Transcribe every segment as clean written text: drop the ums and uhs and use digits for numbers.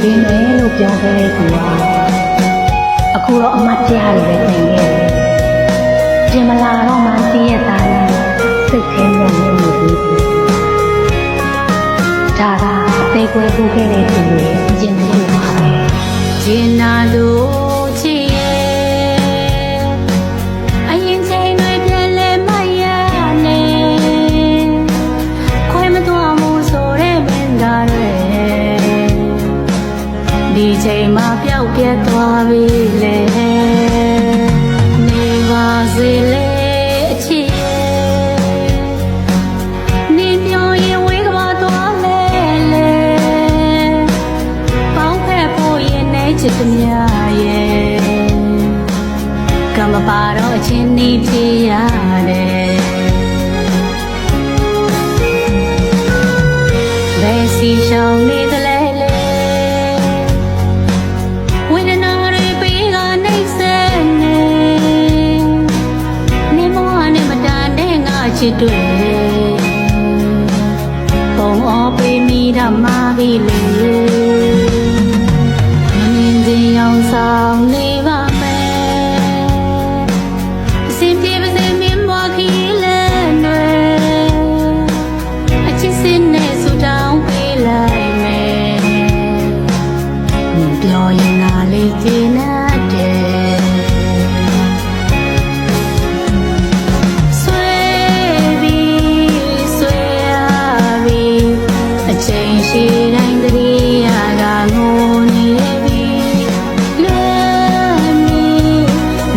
ပေးမယ်လို့ပြောခဲ့တဲ့သူကအခုတော့အမတ်တရားတွေပဲတင်ခဲ့တယ်ပြင်မလာတော့မှတည့်ရတာနဲ့စိတ်ထဲမှာနေနေပြီဒါကအသေးကွဲပို့ခဲ့တဲ့သူတွေအကျဉ်းလို့ပါပဲကျင်နာလို့ချစ်ရဲ့အရင်ချိန်တွေပြန်လဲမရနဲ့ခွဲမသွားမှုဆိုတဲ့မင်းသားတွေဒီချိန်မှာပျောက်ပြတ်သွားပြီလေနေပါစေလေအချစ်နေပြောရင်ဝေးကပါသွားလေလေပေါင်းဖက်ဖို့ရင်နေချစ်သမျှရဲ့ကမ္မပါတော့အချင်းနေဖြစ်ရတယ်ဘယ်စီရှောင်းနေသလဲချစ်တွေပုံအောပေးမိတာမှာပြီလေမမြင်သေးအောင်ဆောင်နေပါမယ်အစင်ပြေပါစေမြင်မခီးလဲတွေအချစ်စင်းနဲ့ဆူတောင်းပေးလိုက်မယ်ပြောရင်ငါလေးကျင်းတဲ့ရှိတိုင်းတည်းရကငိုနေပြီလွမ်းမီ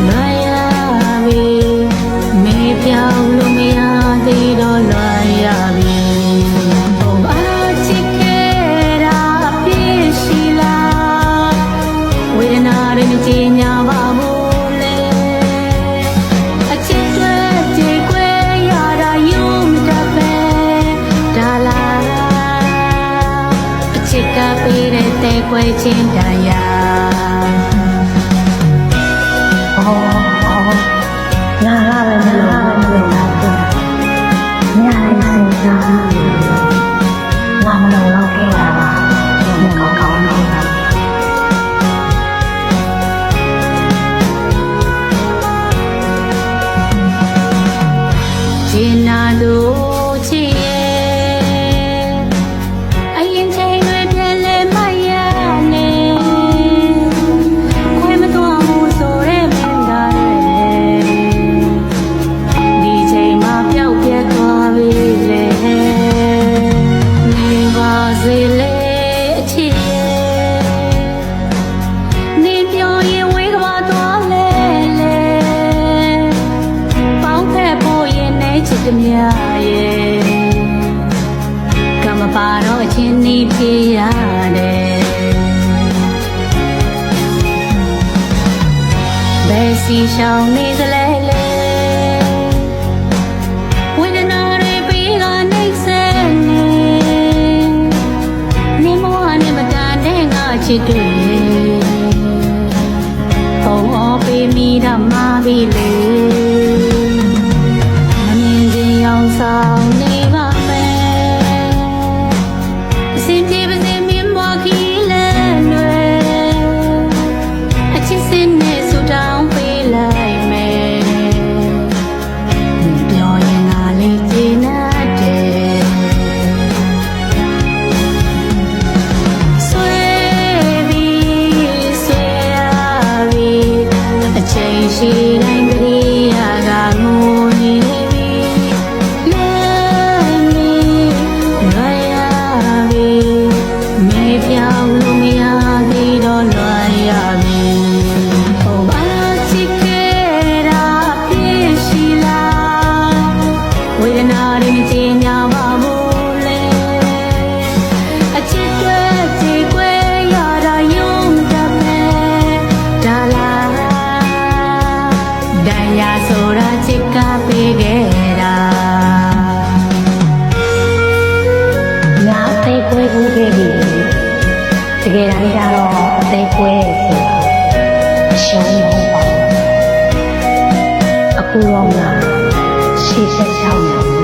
လွမ်းရပြီမေးပြောင်းလို့မရသေးတော့လွမ်းရပြီဘုံအားချစ်ခဲ့တာပြည့်ရှိလားဝေဒနာတွေမကြေညာပါဘူးလေအချစ်တွေကြေကွဲရတာယုံတတ်ပဲဒါလားချစ်ကပေးတဲ့တဲ့ကွယ်ချင်းတရားငါပဲမလို့ငါစဉ်းစားငါမလို့လောက်ခဲ့တာပါကောင်းနေတာကျင်နာလို့ချစ်သမျှရဲ့ကမ္မပါတော့အချင်းနေဖြစ်ရတယ်ဘယ်စီရှောင်းနေသလဲလေဝေဒနာတွေပေးကနှိမ့်ဆက်နေမဝနဲ့မတန်တဲ့ငါချစ်တွေပုံအောပေးမိတာမှာပြီလေဆောင်နေပါမယ်အစင်ပြေပါစေမြင်မခီးလဲတွေအချစ်စင်းနဲ့ဆူတောင်းပေးလိုက်မယ်ပြောရင်ငါလေးကျင်းတဲ့ဆွေပြီးဆွေရပြီအချိန်ရှိတိုင်းတည်းရကငိုနေပြောင်းလို့မရသေးတော့လွမ်းရပြီဘုံအားချစ်ခဲ့တာပြည့်ရှိလားဝေဒနာတွေမကြေညာပါဘူးလေအချစ်တွေကြေကွဲရတာယုံတတ်ပဲဒါလားဒဏ်ရာဆိုတာချစ်ကပေးခဲ့တာငါသိကွဲဘူးခဲ့ပြီတကယ်တမ်းကျတော့အသေးကွဲဆိုတာအရှုံးမဟုတ်ပါဘူးအခုတော့ငါရှေ့ဆက်ချောင်းနေ